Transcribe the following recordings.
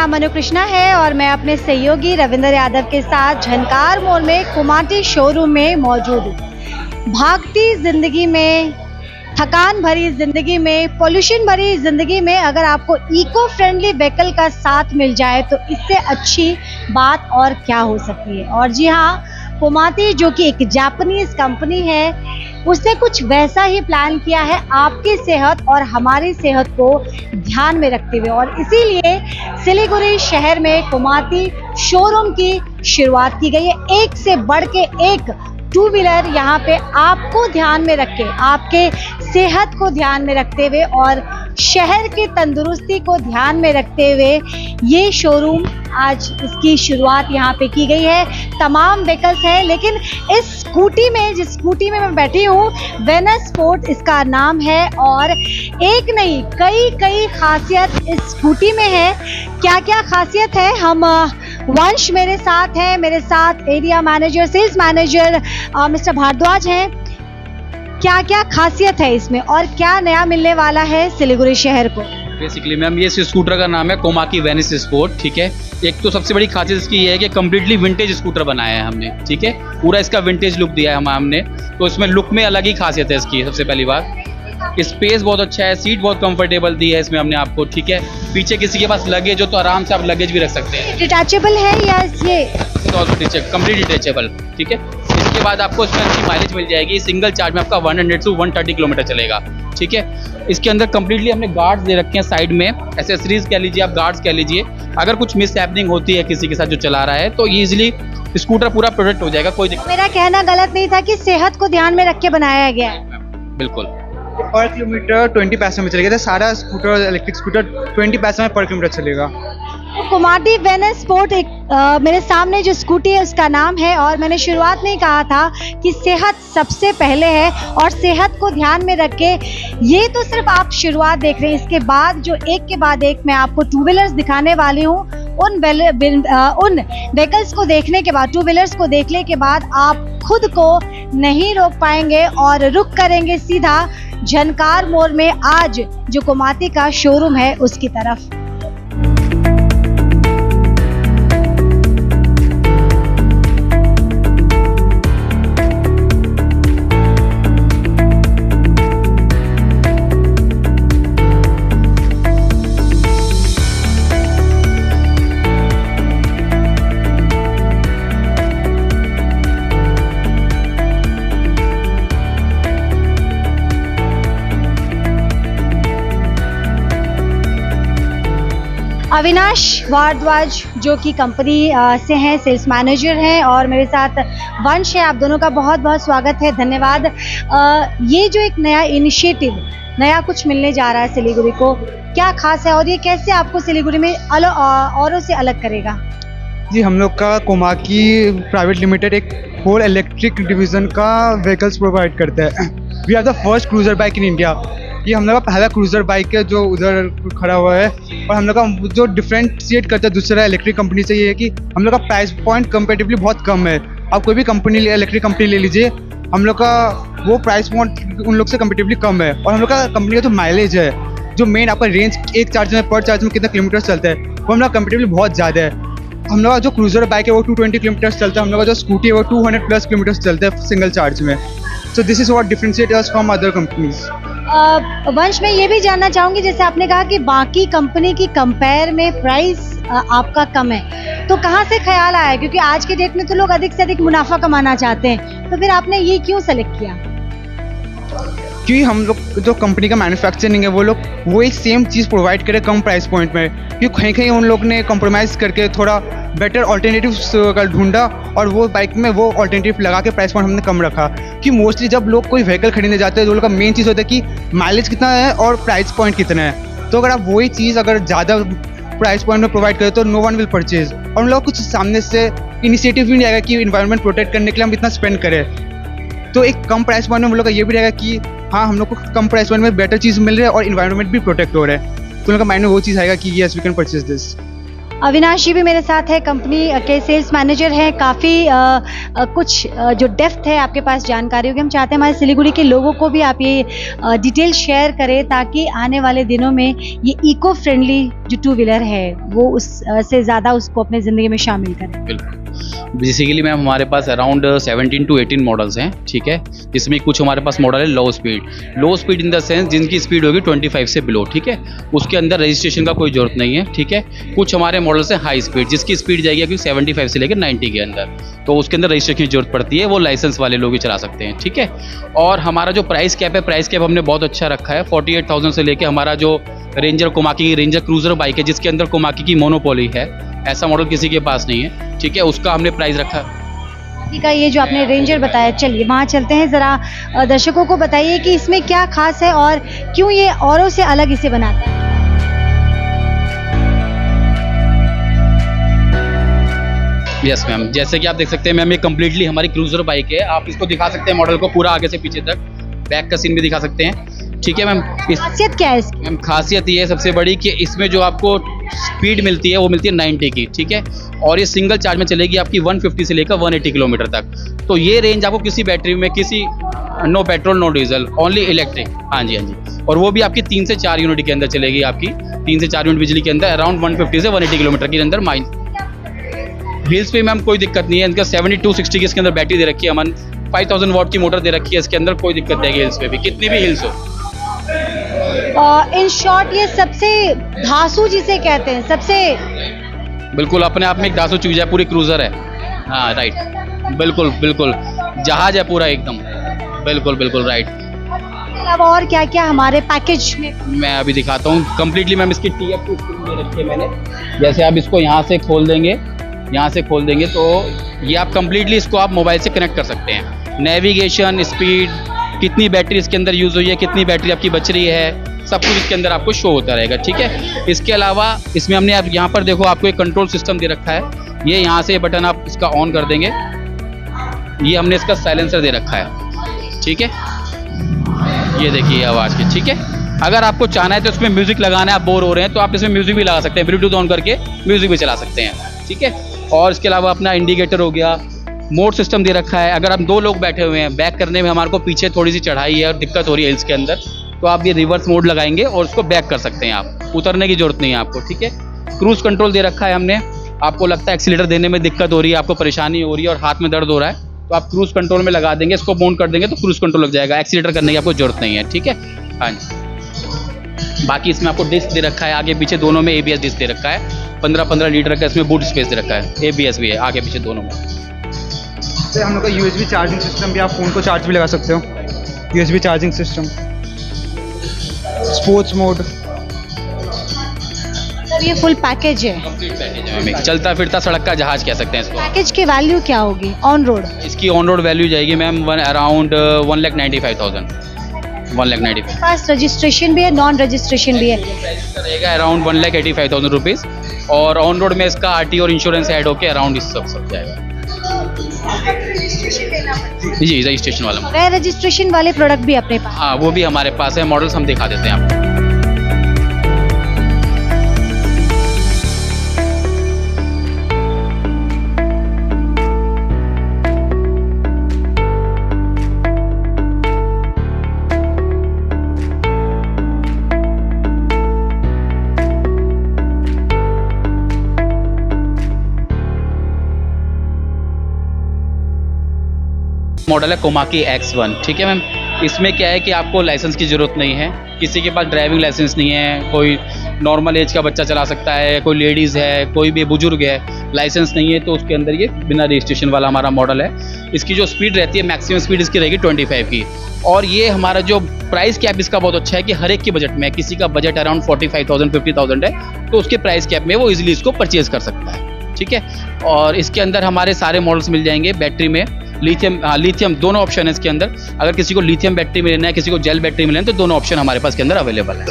नाम मनु कृष्णा है और मैं अपने सहयोगी रविंद्र यादव के साथ झनकार मोड़ में कुमाटी शोरूम में मौजूद हूँ। भागती जिंदगी में, थकान भरी जिंदगी में, पोल्यूशन भरी जिंदगी में अगर आपको इको फ्रेंडली व्हीकल का साथ मिल जाए तो इससे अच्छी बात और क्या हो सकती है। और जी हाँ, कुमाटी जो कि एक जापानीज कंपनी है, उसने कुछ वैसा ही प्लान किया है आपकी सेहत और हमारी सेहत को ध्यान में रखते हुए, और इसीलिए सिलीगुड़ी शहर में कुमाटी शोरूम की शुरुआत की गई है। एक से बढ़ के एक टू व्हीलर यहाँ पे आपको ध्यान में रख के, आपके सेहत को ध्यान में रखते हुए और शहर की तंदुरुस्ती को ध्यान में रखते हुए ये शोरूम आज इसकी शुरुआत यहाँ पे की गई है। तमाम व्हीकल्स हैं, लेकिन इस स्कूटी में, जिस स्कूटी में मैं बैठी हूँ, वेनस स्पोर्ट इसका नाम है और एक नहीं कई खासियत इस स्कूटी में है। क्या क्या खासियत है, हम वंश मेरे साथ है, मेरे साथ area manager, sales manager mister Bhardwaj हैं। क्या क्या खासियत है इसमें और क्या नया मिलने वाला है सिलीगुड़ी शहर को? बेसिकली मैम, ये स्कूटर का नाम है कोमाकी वेनिस स्पोर्ट, ठीक है। एक तो सबसे बड़ी खासियत इसकी ये है कि कम्प्लीटली विंटेज स्कूटर बनाया है हमने, ठीक है। पूरा इसका विंटेज लुक दिया है हमने, तो इसमें लुक में अलग ही खासियत है इसकी। सबसे पहली बात, स्पेस बहुत अच्छा है, सीट बहुत कंफर्टेबल दी है इसमें हमने आपको, ठीक है। पीछे किसी के पास लगेज हो तो आराम से आप लगेज भी रख सकते हैं। डिटैचेबल है या ये कंप्लीट डिटैचेबल, ठीक है। इसके बाद आपको इसमें अच्छी माइलेज मिल जाएगी। सिंगल चार्ज में आपका 100 से 130 किलोमीटर चलेगा, ठीक है। इसके अंदर कंप्लीटली हमने गार्ड्स दे रखे हैं साइड में, एसेसरीज कह लीजिए आप, गार्ड्स कह लीजिए। अगर कुछ मिस हैपनिंग होती है किसी के साथ जो चला रहा है तो ईजिली स्कूटर पूरा प्रोटेक्ट हो जाएगा, कोई दिक्कत। मेरा कहना गलत नहीं था कि सेहत को ध्यान में रख के बनाया गया है। बिल्कुल। पर किलोमीटर 20 पैसे में चलेगा, तो सारा स्कूटर, इलेक्ट्रिक स्कूटर 20 पैसे में पर किलोमीटर चलेगा। कुमाटी वेनस स्पोर्ट एक मेरे सामने जो स्कूटी है उसका नाम है, और मैंने शुरुआत में ही कहा था कि सेहत सबसे पहले है और सेहत को ध्यान में रख के ये तो सिर्फ आप शुरुआत देख रहे हैं। इसके बाद जो एक के बाद एक मैं आपको टू व्हीलर्स दिखाने वाली हूँ, उन व्हीकल्स को देखने के बाद, टू व्हीलर्स को देखने के बाद आप खुद को नहीं रोक पाएंगे और रुक करेंगे सीधा झनकार मोड़ में आज जो कुमाटी का शोरूम है उसकी तरफ। अविनाश भारद्वाज जो कि कंपनी से हैं, सेल्स मैनेजर हैं, और मेरे साथ वंश है। आप दोनों का बहुत बहुत स्वागत है, धन्यवाद। ये जो एक नया इनिशिएटिव, नया कुछ मिलने जा रहा है सिलीगुड़ी को, क्या खास है और ये कैसे आपको सिलीगुड़ी में औरों से अलग करेगा? जी, हम लोग का कोमाकी प्राइवेट लिमिटेड एक होल इलेक्ट्रिक डिवीज़न का व्हीकल्स प्रोवाइड करता है। We are the first cruiser bike in India. ये हम लोग का पहला क्रूजर बाइक है जो उधर खड़ा हुआ है, और हम लोग का जो डिफरेंशिएट करता है दूसरा इलेक्ट्रिक कंपनी से ये है कि हम लोग का प्राइस पॉइंट कंपेटिवली बहुत कम है। आप कोई भी कंपनी, इलेक्ट्रिक कंपनी ले लीजिए, हम लोग का वो प्राइस पॉइंट उन लोग से कंपेटिवली कम है। और हम लोग का कंपनी का जो माइलेज है, जो मेन आपका रेंज, एक चार्ज में, पर चार्ज में कितना किलोमीटर चलता है, वो हम लोग कंपेटिवली बहुत ज़्यादा है। हम लोग का जो क्रूजर बाइक है वो 220 किलोमीटर चलता है, हम लोग का जो स्कूटी है वो 200+ किलोमीटर चलता है सिंगल चार्ज में। So this is what differentiate us from other companies. वंश, मैं ये भी जानना चाहूँगी, जैसे आपने कहा कि बाकी कंपनी की कंपेयर में प्राइस आपका कम है, तो कहाँ से ख्याल आया? क्योंकि आज के डेट में तो लोग अधिक से अधिक मुनाफा कमाना चाहते हैं, तो फिर आपने ये क्यों सेलेक्ट किया? क्योंकि हम लोग जो कंपनी का मैन्युफैक्चरिंग है वो लोग वो एक सेम चीज़ प्रोवाइड करे कम प्राइस पॉइंट में, क्योंकि कहीं कहीं उन लोग ने कॉम्प्रोमाइज़ करके थोड़ा बेटर ऑल्टरनेटिव का ढूंढा और वो बाइक में वो ऑल्टरनेटिव लगा के प्राइस पॉइंट हमने कम रखा। कि मोस्टली जब लोग कोई व्हीकल खरीदने जाते हैं तो उन लोग का मेन चीज़ होता है कि माइलेज कितना है और प्राइस पॉइंट कितना है। तो अगर आप वही चीज़ अगर ज़्यादा प्राइस पॉइंट में प्रोवाइड करें तो नो वन विल परचेज, और उन लोग कुछ सामने से इनिशिएटिव भी नहीं आएगा कि इन्वायरमेंट प्रोटेक्ट करने के लिए हम इतना स्पेंड करें। तो एक कम प्राइस पॉइंट में हम लोग का ये भी रहेगा कि हाँ, हम लोग को कम प्राइस पॉइंट में बेटर चीज़ मिल रही है और इन्वायरमेंट भी प्रोटेक्ट हो रहा है, तो उनका माइंड में वो चीज़ आएगा कि yes we can purchase this. Avinash ji भी मेरे साथ है, कंपनी के सेल्स मैनेजर हैं। काफ़ी कुछ जो डेप्थ है आपके पास जानकारियों की, हम चाहते हैं हमारे सिलीगुड़ी के लोगों को भी आप ये डिटेल शेयर करें ताकि आने वाले दिनों में ये इको फ्रेंडली जो टू व्हीलर है वो उस से ज़्यादा उसको अपने ज़िंदगी में शामिल करें। बिल्कुल। बेसिकली मैम हमारे पास अराउंड 17 to 18 मॉडल्स हैं, ठीक है, जिसमें कुछ हमारे पास मॉडल है लो स्पीड इन द सेंस जिनकी स्पीड होगी 25 से बिलो, ठीक है, उसके अंदर रजिस्ट्रेशन का कोई जरूरत नहीं है, ठीक है। कुछ हमारे मॉडल्स हैं हाई स्पीड जिसकी स्पीड जाएगी अभी 75 से लेकर 90 के अंदर, तो उसके अंदर रजिस्ट्रेशन की जरूरत पड़ती है, वो लाइसेंस वाले लोग ही चला सकते हैं, ठीक है। और हमारा जो प्राइस कैप है, प्राइस कैप हमने बहुत अच्छा रखा है। 48,000 से लेकर हमारा जो ranger Komaki ranger cruiser bike है जिसके अंदर कोमाकी की मोनोपोली है, ऐसा मॉडल किसी के पास नहीं है, ठीक है, उसका हमने प्राइस रखा है। का ये जो आपने रेंजर बताया, चलिए वहाँ चलते हैं। ज़रा दर्शकों को बताइए कि इसमें क्या खास है और क्यों ये औरों से अलग इसे बनाता है। यस मैम, जैसे कि आप देख सकते हैं मैम, ये कम्प्लीटली हमारी क्रूजर बाइक है। आप इसको दिखा सकते हैं मॉडल को पूरा आगे से पीछे तक, बैक का सीन भी दिखा सकते हैं, ठीक है मैम। खासियत क्या है इसकी? मैम खासियत ये है सबसे बड़ी कि इसमें जो आपको स्पीड मिलती है वो मिलती है 90 की, ठीक है, और ये सिंगल चार्ज में चलेगी आपकी 150 से लेकर 180 किलोमीटर तक। तो ये रेंज आपको किसी बैटरी में, किसी no petrol no diesel, only electric, हाँ जी, और वो भी आपकी 3 से 4 यूनिट के अंदर चलेगी, आपकी 3 से 4 यूनिट बिजली के अंदर अराउंड 150 से 180 किलोमीटर के अंदर माइल। व्हील्स पे मैम कोई दिक्कत नहीं है, इनका 7260 की इसके अंदर बैटरी दे रखी है, हमन 5000 वाट की मोटर दे रखी है इसके अंदर, कोई दिक्कत नहीं है हिल्स पे भी, कितनी भी हिल्स हो। इन शॉर्ट ये सबसे धांसू जिसे कहते हैं, सबसे बिल्कुल अपने आप में एक धांसू चीज है, पूरी क्रूजर है, हाँ राइट, बिल्कुल बिल्कुल जहाज है पूरा एकदम, बिल्कुल राइट। अब और क्या क्या हमारे पैकेज में? मैं अभी दिखाता हूँ कम्प्लीटली मैम। इसकी TF की स्क्रीन दे रखी है मैंने, जैसे आप इसको यहाँ से खोल देंगे, तो ये आप कम्प्लीटली इसको आप मोबाइल से कनेक्ट कर सकते हैं। नेविगेशन, स्पीड, कितनी बैटरी इसके अंदर यूज़ हुई है, कितनी बैटरी आपकी बच रही है, सब कुछ इसके अंदर आपको शो होता रहेगा, ठीक है। इसके अलावा इसमें हमने आप यहाँ पर देखो आपको एक कंट्रोल सिस्टम दे रखा है, ये यहाँ से बटन आप इसका ऑन कर देंगे, ये हमने इसका साइलेंसर दे रखा है, ठीक है, ये देखिए आवाज़ की, ठीक है। अगर आपको चाहना है तो इसमें म्यूज़िक लगाना है, आप बोर हो रहे हैं तो आप इसमें म्यूज़िक भी लगा सकते हैं, ब्लूटूथ ऑन करके म्यूज़िक भी चला सकते हैं, ठीक है। और इसके अलावा अपना इंडिकेटर हो गया, मोड सिस्टम दे रखा है। अगर हम 2 लोग बैठे हुए हैं, बैक करने में हमारे को पीछे थोड़ी सी चढ़ाई है और दिक्कत हो रही है हिल्स के अंदर, तो आप ये रिवर्स मोड लगाएंगे और उसको बैक कर सकते हैं, आप उतरने की जरूरत नहीं है आपको, ठीक है। क्रूज कंट्रोल दे रखा है हमने, आपको लगता है एक्सीलेटर देने में दिक्कत हो रही है, आपको परेशानी हो रही है और हाथ में दर्द हो रहा है, तो आप क्रूज कंट्रोल में लगा देंगे, इसको ऑन कर देंगे तो क्रूज कंट्रोल लग जाएगा, एक्सीलेटर करने की आपको जरूरत नहीं है, ठीक है, हाँ जी। बाकी इसमें आपको डिस्क दे रखा है, आगे पीछे दोनों में ABS डिस्क दे रखा है, 15-15 लीटर का इसमें बूट स्पेस दे रखा है, ABS भी है आगे पीछे दोनों में। से हम लोग का USB चार्जिंग सिस्टम भी, आप फ़ोन को चार्ज भी लगा सकते हो, USB charging system, sports mode, sir ये फुल पैकेज है। कंप्लीट पैकेज है मैम, चलता फिरता सड़क का जहाज कह सकते हैं इसको। पैकेज की वैल्यू क्या होगी ऑन रोड? इसकी ऑन रोड वैल्यू जाएगी मैम अराउंड 1,95,000, 1,95,000। पास रजिस्ट्रेशन भी है, नॉन रजिस्ट्रेशन भी है? रहेगा अराउंड 1,85,000 रुपीज़, और ऑन रोड में इसका RT और इंश्योरेंस ऐड होकर अराउंड इस सब जाएगा। जी रजिस्ट्रेशन वाला, बगैर रजिस्ट्रेशन वाले प्रोडक्ट भी अपने पास? हाँ वो भी हमारे पास है, मॉडल्स हम दिखा देते हैं आपको। मॉडल है कोमाकी X1, ठीक है मैम। इसमें क्या है कि आपको लाइसेंस की ज़रूरत नहीं है, किसी के पास ड्राइविंग लाइसेंस नहीं है, कोई नॉर्मल एज का बच्चा चला सकता है, कोई लेडीज़ है, कोई भी बुजुर्ग है, लाइसेंस नहीं है तो उसके अंदर ये बिना रजिस्ट्रेशन वाला हमारा मॉडल है। इसकी जो स्पीड रहती है, मैक्सिमम स्पीड इसकी रहेगी 25 की, और ये हमारा जो प्राइस कैप इसका बहुत अच्छा है कि हर एक के बजट में, किसी का बजट अराउंड 45,000 50,000 है तो उसके प्राइस कैप में वो इजीली इसको परचेज़ कर सकता है, ठीक है। और इसके अंदर हमारे सारे मॉडल्स मिल जाएंगे। बैटरी में लिथियम दोनों ऑप्शन है इसके अंदर, अगर किसी को लिथियम बैटरी में लेना है, किसी को जेल बैटरी में लेना है, तो दोनों ऑप्शन हमारे पास के अंदर अवेलेबल है।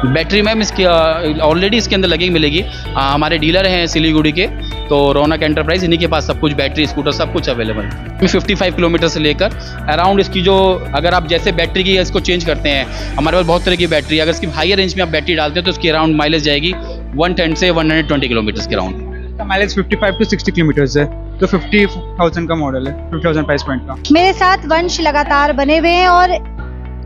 बैटरी मैम इसकी ऑलरेडी इसके अंदर लगी मिलेगी, हमारे डीलर हैं सिलीगुड़ी के, तो रौनक एंटरप्राइज, इन्हीं के पास सब कुछ बैटरी स्कूटर सब कुछ अवेलेबल है। 55 किलोमीटर से लेकर अराउंड इसकी जो, अगर आप जैसे बैटरी की इसको चेंज करते हैं, हमारे पास बहुत तरह की बैटरी, अगर इसकी हाइयर रेंज में आप बैटरी डालते हैं तो इसकी अराउंड माइलेज जाएगी 110 से 120 किलोमीटर के राउंड। इसका माइलेज 55 to 60 किलोमीटर्स है, तो 50,000 का मॉडल है, 50,000 प्राइस पॉइंट का। मेरे साथ वंश लगातार बने हुए हैं और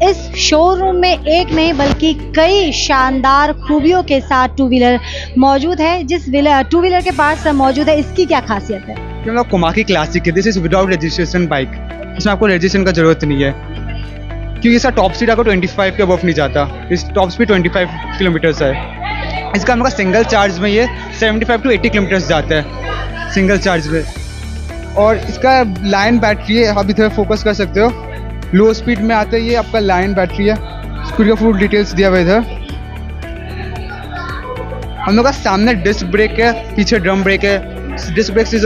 इस शोरूम में एक नहीं बल्कि कई शानदार खूबियों के साथ टू व्हीलर मौजूद है। जिस टू व्हीलर के पास मौजूद है, इसकी क्या खासियत है? ये मतलब कोमाकी क्लासिक है, this is without registration bike. इसमें आपको रजिस्ट्रेशन का जरूरत नहीं है, क्योंकि इसका टॉप स्पीड आपको 25 के अबव नहीं जाता। इस टॉप स्पीड 25 किलोमीटर्स है। इसका हम लोग सिंगल चार्ज में ये 75 to 80 किलोमीटर्स जाता है सिंगल चार्ज में। और इसका लाइन बैटरी है, आप इधर फोकस कर सकते हो। लो स्पीड में आता है, ये आपका लाइन बैटरी है। स्कूटी का फुल डिटेल्स दिया हुआ है इधर। हम लोग का सामने डिस्क ब्रेक है, पीछे ड्रम ब्रेक है। Disc brake is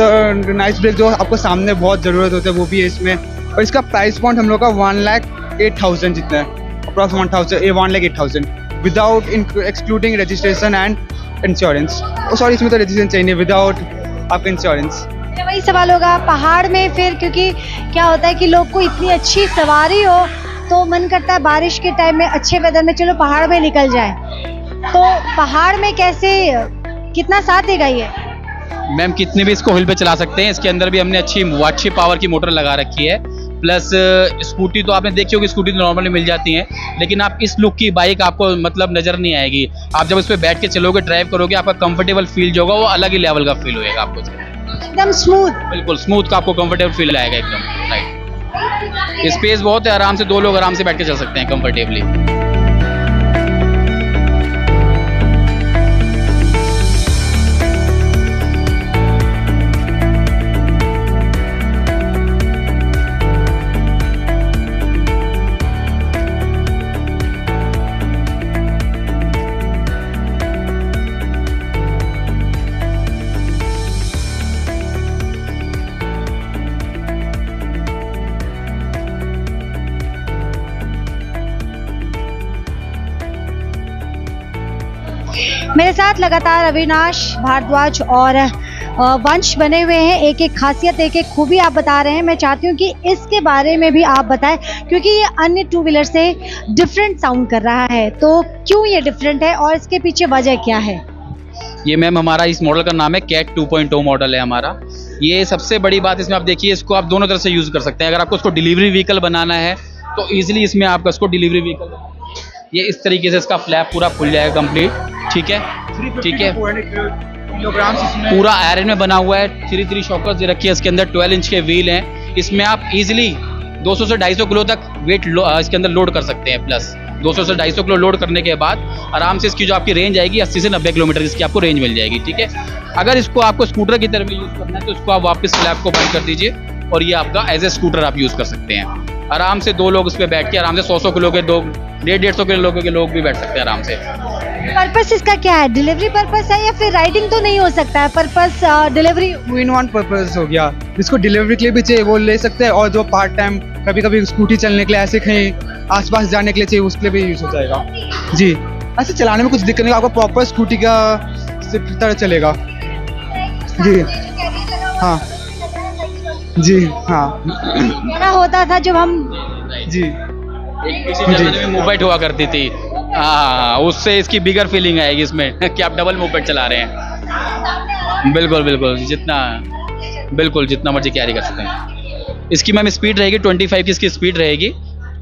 nice brake जो आपको सामने बहुत ज़रूरत होता है, वो भी है इसमें। और इसका प्राइस पॉइंट हम लोग का 1,08,000 जितना है, approx 1,08,000 without excluding registration and insurance. Sorry, इसमें तो रजिस्ट्रेशन चाहिए, विदाउट आपका इंश्योरेंस। मेरा वही सवाल होगा पहाड़ में फिर, क्योंकि क्या होता है कि लोग को इतनी अच्छी सवारी हो तो मन करता है बारिश के टाइम में अच्छे वेदर में चलो पहाड़ में निकल जाए, तो पहाड़ में कैसे, कितना साथ देगा ये? मैम कितने भी इसको हिल पे चला सकते हैं। इसके अंदर भी हमने अच्छी पावर की मोटर लगा रखी है। प्लस स्कूटी तो आपने देखी होगी, स्कूटी तो नॉर्मली मिल जाती हैं, लेकिन आप इस लुक की बाइक आपको मतलब नज़र नहीं आएगी। आप जब इस पर बैठ के चलोगे, ड्राइव करोगे, आपका कंफर्टेबल फील जो होगा वो अलग ही लेवल का फील होएगा आपको। एकदम स्मूथ, बिल्कुल स्मूथ का आपको कंफर्टेबल फील आएगा एकदम। राइट, स्पेस बहुत है, आराम से 2 लोग आराम से बैठ के चल सकते हैं कंफर्टेबली। मेरे साथ लगातार अविनाश भारद्वाज और वंश बने हुए हैं। एक एक खासियत, एक एक खूबी आप बता रहे हैं। मैं चाहती हूँ कि इसके बारे में भी आप बताएं, क्योंकि ये अन्य टू व्हीलर से डिफरेंट साउंड कर रहा है, तो क्यों ये डिफरेंट है और इसके पीछे वजह क्या है? ये मैम हमारा इस मॉडल का नाम है कैट 2.0 मॉडल है हमारा। ये सबसे बड़ी बात इसमें आप देखिए, इसको आप दोनों तरह से यूज़ कर सकते हैं। अगर आपको इसको डिलीवरी व्हीकल बनाना है तो ईजिली इसमें आपका इसको डिलीवरी व्हीकल, ये इस तरीके से इसका फ्लैप पूरा खुल जाएगा कंप्लीट। ठीक है, ठीक है, पूरा आयरन में बना हुआ है। 3 शॉकर्स दे रखी है इसके अंदर, 12 इंच के व्हील हैं। इसमें आप इजीली 200 से 250 किलो तक वेट इसके अंदर लोड कर सकते हैं। प्लस 200 से 250 किलो लोड करने के बाद आराम से इसकी जो आपकी रेंज आएगी 80 से 90 किलोमीटर इसकी आपको रेंज मिल जाएगी। ठीक है, अगर इसको आपको स्कूटर की तरह भी यूज़ करना है तो इसको आप वापस स्लैब को बंद कर दीजिए और ये आपका एज ए स्कूटर आप यूज़ कर सकते हैं। आराम से 2 लोग इस पर बैठ के आराम से 100 किलो के 150 किलो के लोग भी बैठ सकते हैं आराम से। पर्पस इसका क्या है? डिलीवरी पर्पस है या फिर राइडिंग तो नहीं हो सकता है? पर्पस डिलीवरी 2-in-1 पर्पस हो गया। जिसको डिलीवरी के लिए भी चाहिए वो ले सकते हैं, और जो पार्ट टाइम कभी कभी स्कूटी चलने के लिए, ऐसे कहीं आसपास जाने के लिए चाहिए, उसके लिए भी यूज़ हो जाएगा। जी, ऐसे चलाने में कुछ दिक्कत नहीं, आपको प्रॉपर स्कूटी का तरह चलेगा। जी हाँ, जी हाँ, क्या होता था जब हम जी में मूवमेंट हुआ करती थी, हाँ, उससे इसकी बिगर फीलिंग आएगी इसमें कि आप डबल मूवमेंट चला रहे हैं। बिल्कुल बिल्कुल, जितना मर्जी कैरी कर सकते हैं। इसकी मैम स्पीड रहेगी 25 की इसकी स्पीड रहेगी।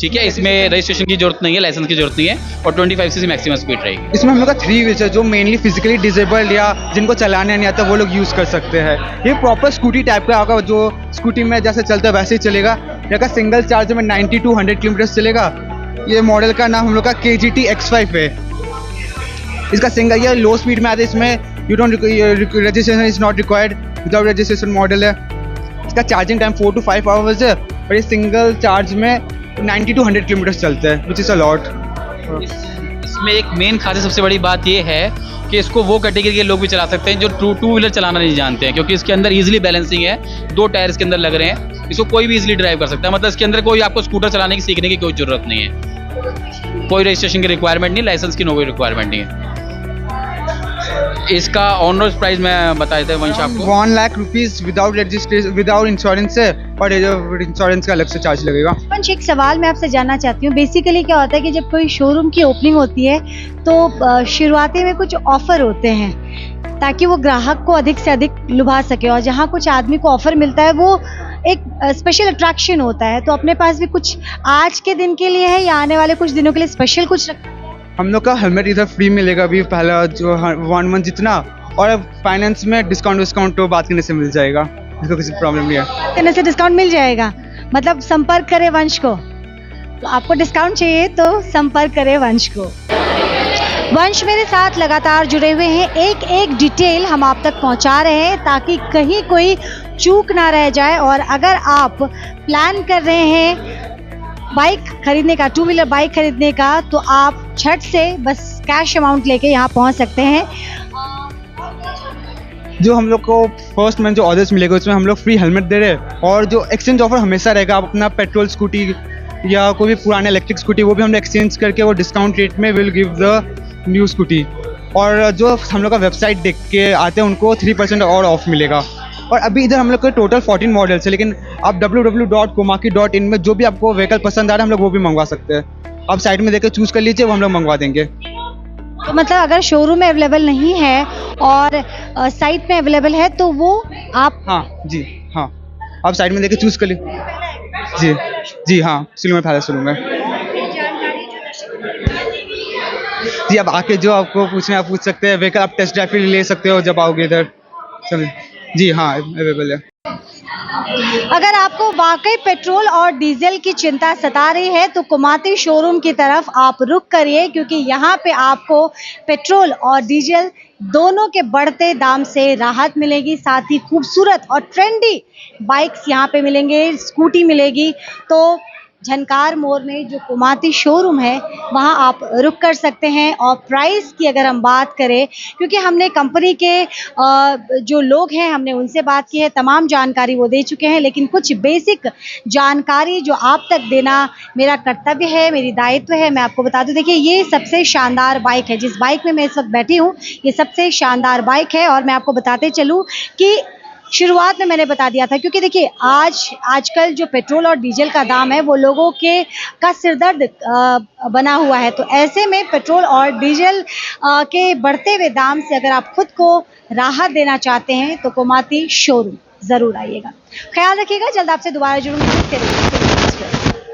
ठीक है, इसमें रजिस्ट्रेशन की जरूरत नहीं है, लाइसेंस की जरूरत नहीं है, और 25 से मैक्सिमम स्पीड रहेगी। इसमें हम लोग का 3 व्हील्स है जो मेनली फिजिकली डिसेबल्ड या जिनको चलाने नहीं आता वो लोग यूज़ कर सकते हैं। ये प्रॉपर स्कूटी टाइप का होगा, जो स्कूटी में जैसे चलता है वैसे ही चलेगा। यहाँ सिंगल चार्ज में 90 to 100 किलोमीटर चलेगा। ये मॉडल का नाम हम लोग का KGT X5 है। इसका सिंगल, ये लो स्पीड में आता है। इसमें you don't registration is not required, without registration model है। इसका चार्जिंग टाइम 4 to 5 आवर्स है, और ये सिंगल चार्ज में 90 to 100 किलोमीटर चलता है, विच इज़ अ लॉट। इसमें एक मेन खासियत सबसे बड़ी बात ये है कि इसको वो कैटेगरी के लोग भी चला सकते हैं जो टू व्हीलर चलाना नहीं जानते हैं, क्योंकि इसके अंदर इजीली बैलेंसिंग है। 2 टायर इसके अंदर लग रहे हैं, इसको कोई भी इजीली ड्राइव कर सकता है। मतलब इसके अंदर कोई आपको स्कूटर चलाने की सीखने की कोई ज़रूरत नहीं है, कोई रजिस्ट्रेशन की रिक्वायरमेंट नहीं, लाइसेंस की कोई रिक्वायरमेंट नहीं है। इसका ऑनर्स प्राइस मैं बता देता हूँ वंश आपको। 1 lakh rupees without registration, without insurance है, और इंश्योरेंस का अलग से चार्ज लगेगा। पंच, एक सवाल मैं आपसे जानना चाहती हूँ। बेसिकली क्या होता है कि जब कोई शोरूम की ओपनिंग होती है तो शुरुआती में कुछ ऑफर होते हैं ताकि वो ग्राहक को अधिक से अधिक लुभा सके, और जहाँ कुछ आदमी को ऑफर मिलता है वो एक स्पेशल अट्रैक्शन होता है। तो अपने पास भी कुछ आज के दिन के लिए है या आने वाले कुछ दिनों के लिए स्पेशल कुछ हम लोग का हेलमेट इधर फ्री मिलेगा अभी पहला जो 1 मंथ जितना, और फाइनेंस में डिस्काउंट तो बात करने से मिल जाएगा, इसको किसी प्रॉब्लम नहीं है। करने से डिस्काउंट मिल जाएगा? मतलब संपर्क करें वंश को, तो आपको डिस्काउंट चाहिए तो संपर्क करें वंश को। वंश मेरे साथ लगातार जुड़े हुए हैं, एक एक डिटेल हम आप तक पहुंचा रहे हैं ताकि कहीं कोई चूक ना रह जाए। और अगर आप प्लान कर रहे हैं बाइक खरीदने का, 2 व्हीलर बाइक खरीदने का, तो आप झट से बस कैश अमाउंट लेके यहाँ पहुँच सकते हैं। जो हम लोग को फर्स्ट मंथ जो ऑर्डर्स मिलेगा उसमें हम लोग फ्री हेलमेट दे रहे हैं, और जो एक्सचेंज ऑफर हमेशा रहेगा। आप अपना पेट्रोल स्कूटी या कोई भी पुराने इलेक्ट्रिक स्कूटी वो भी हम लोग एक्सचेंज करके वो डिस्काउंट रेट में will give the new scooty. और जो हम लोग का वेबसाइट देख के आते हैं उनको 3% और ऑफ मिलेगा। और अभी इधर हम लोग के टोटल 14 मॉडल्स है, लेकिन आप www.komaki.in में जो भी आपको व्हीकल पसंद आ रहा है हम लोग वो भी मंगवा सकते हैं। आप साइड में देख के चूज़ कर लीजिए, वो हम लोग मंगवा देंगे। तो मतलब अगर शोरूम में अवेलेबल नहीं है और साइट में अवेलेबल है तो वो आप जी हाँ, आप साइड में देख के चूज़ कर लीजिए। जी हाँ, सिल्वर पैलेस शोरूम में। जी, अब आके जो आपको पूछना है आप पूछ सकते हैं। व्हीकल आप टेस्ट ड्राइव भी ले सकते हो जब आओगे इधर। चलिए, जी हाँ, अवेलेबल है। अगर आपको वाकई पेट्रोल और डीजल की चिंता सता रही है तो कुमाती शोरूम की तरफ आप रुख करिए, क्योंकि यहाँ पे आपको पेट्रोल और डीजल दोनों के बढ़ते दाम से राहत मिलेगी। साथ ही खूबसूरत और ट्रेंडी बाइक्स यहाँ पे मिलेंगे, स्कूटी मिलेगी। तो झनकार मोड़ में जो कुमाती शोरूम है वहाँ आप रुक कर सकते हैं। और प्राइस की अगर हम बात करें, क्योंकि हमने कंपनी के जो लोग हैं हमने उनसे बात की है, तमाम जानकारी वो दे चुके हैं, लेकिन कुछ बेसिक जानकारी जो आप तक देना मेरा कर्तव्य है, मेरी दायित्व है। मैं आपको बता दूं, देखिए ये सबसे शानदार बाइक है, जिस बाइक में मैं इस वक्त बैठी हूँ ये सबसे शानदार बाइक है। और मैं आपको बताते चलूँ कि शुरुआत में मैंने बता दिया था, क्योंकि देखिए आजकल जो पेट्रोल और डीजल का दाम है वो लोगों का सिरदर्द बना हुआ है। तो ऐसे में पेट्रोल और डीजल के बढ़ते हुए दाम से अगर आप खुद को राहत देना चाहते हैं तो कुमाती शोरूम ज़रूर आइएगा। ख्याल रखिएगा, जल्द आपसे दोबारा जुड़ूंगी।